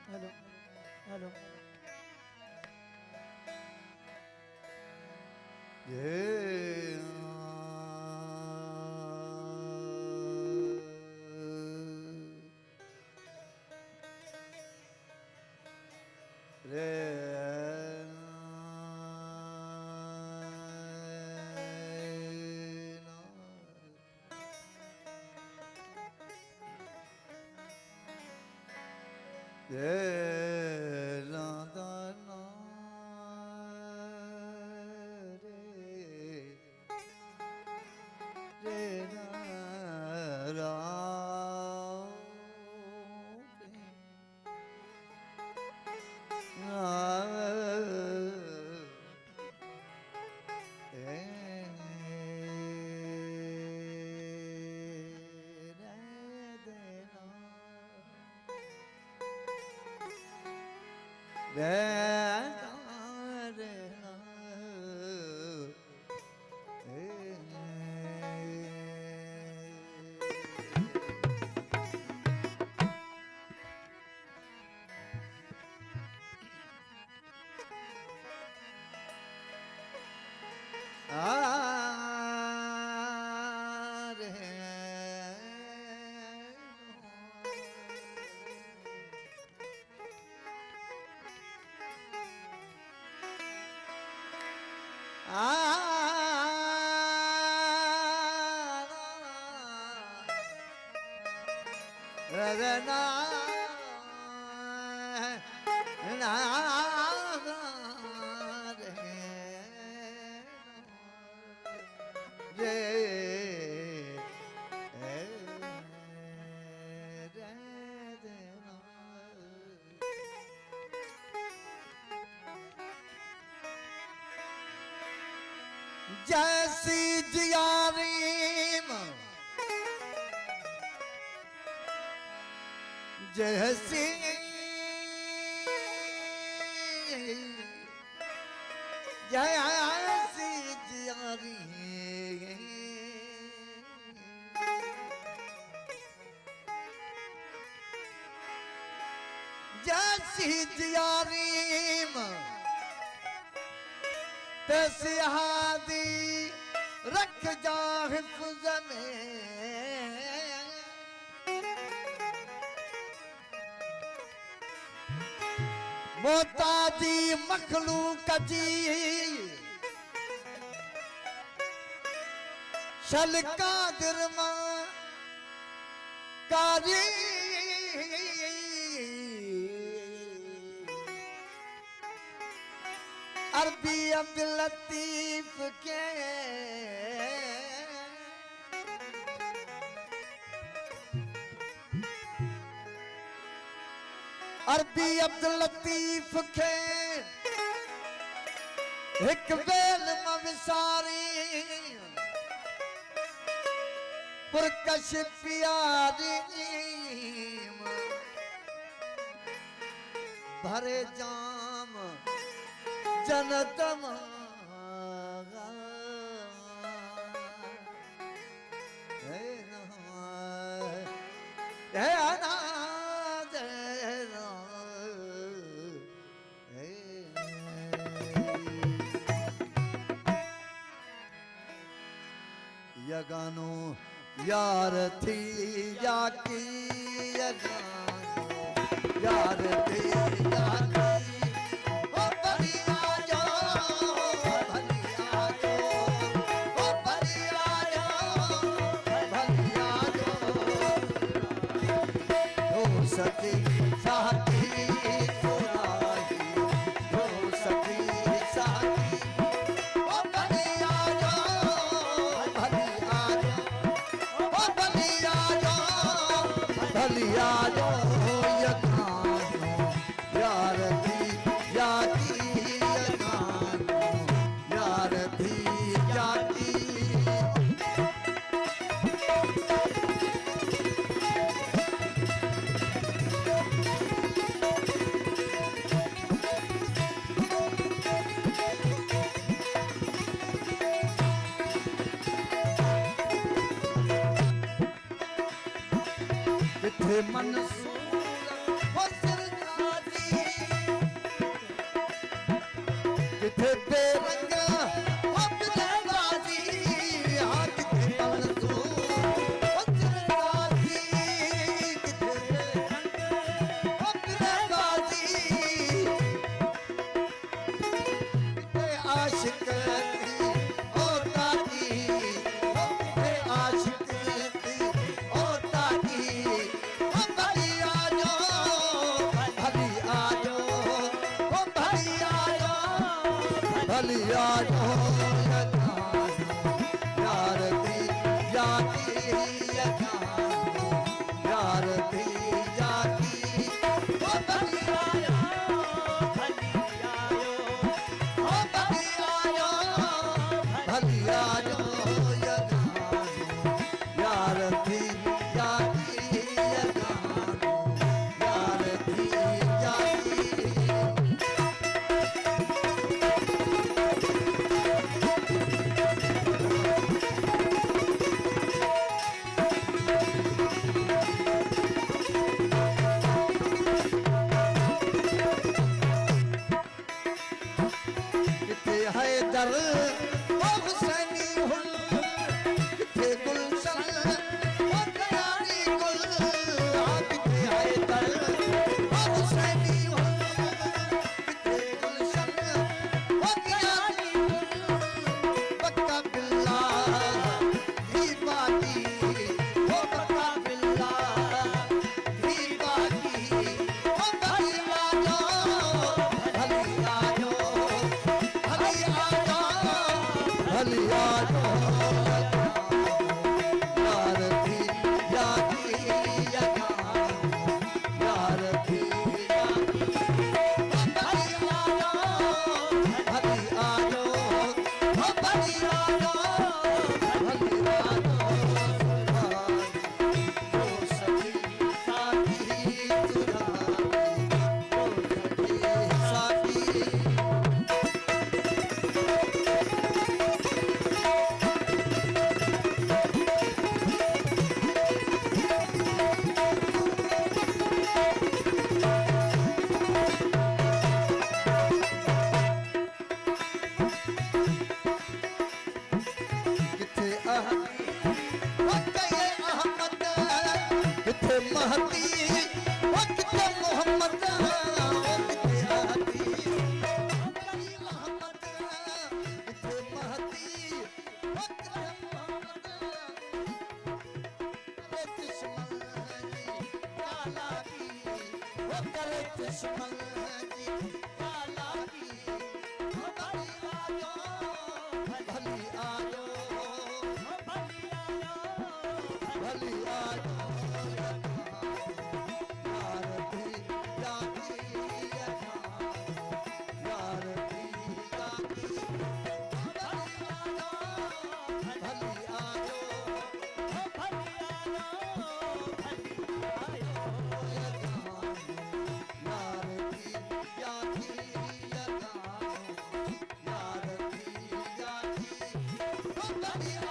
hello hello ये रे रे राधा ना रे रा रा जैसी जियारीम जैसी जैसी जियारी जैसी जियारीम तैसी हादी रख जा हिफ्ज़ में मोताजी मखलूक जी शल कादिर मां कारी अरबी अब्दुल लतीफ के अरबी अब्दुल लतीफ के एक बेल मविसारी पुरकश प्यारी भरे जाम जनत यगानो यार थी याकी यगानो यार थी याकी सती साथी सुराही हो सती साथी ओ भली आ जाओ भली आ जाओ ओ भली आ जाओ भली आ जाओ यगानो यार दी याकी यगानो यार दी याकी मंसूर हो सिरकार किथे बेरंग वज्रगाजी हाँ किथे पलसू वज्रगाजी किथे बेरंग वज्रगाजी किथे आशिक थी ओ ताकी किथे आशिक थी ओ ताकी भली आजो भली आजो ओ भली आजो भली आजो यार दी जाती यार दी जाती ओ भली आयो भली आयो ओ भली आयो भली आयो यार दी जाती यार दी जाती किथे हैदर ओ हुसैनी हुल किथे गुलशन ओ कयानी गुल किथे हैदर ओ हुसैनी हुल किथे गुलशन ओ कयानी गुल बक्का बिल्ला ही बाकी ओ बक्का बिल्ला ही बाकी ओ भली आजो भली आजो भली आजो भली आजो यार थी जाती यार थी जाती भली आजो भली आजो भली आजो भली आजो जो सखी साथी तुरा जो सखी साथी किथे ये अहमद किथे महती किथे मोहम्मद किथे आहती ये अहमद किथे महती किथे मोहम्मद करे दुश्मन जी क्या लागी वो करे दुश्मन जी क्या लागी भली आजो भली आजो भली आजो यार दी जाती यार दी जाती भली आजो भली आजो भली आजो यार दी जाती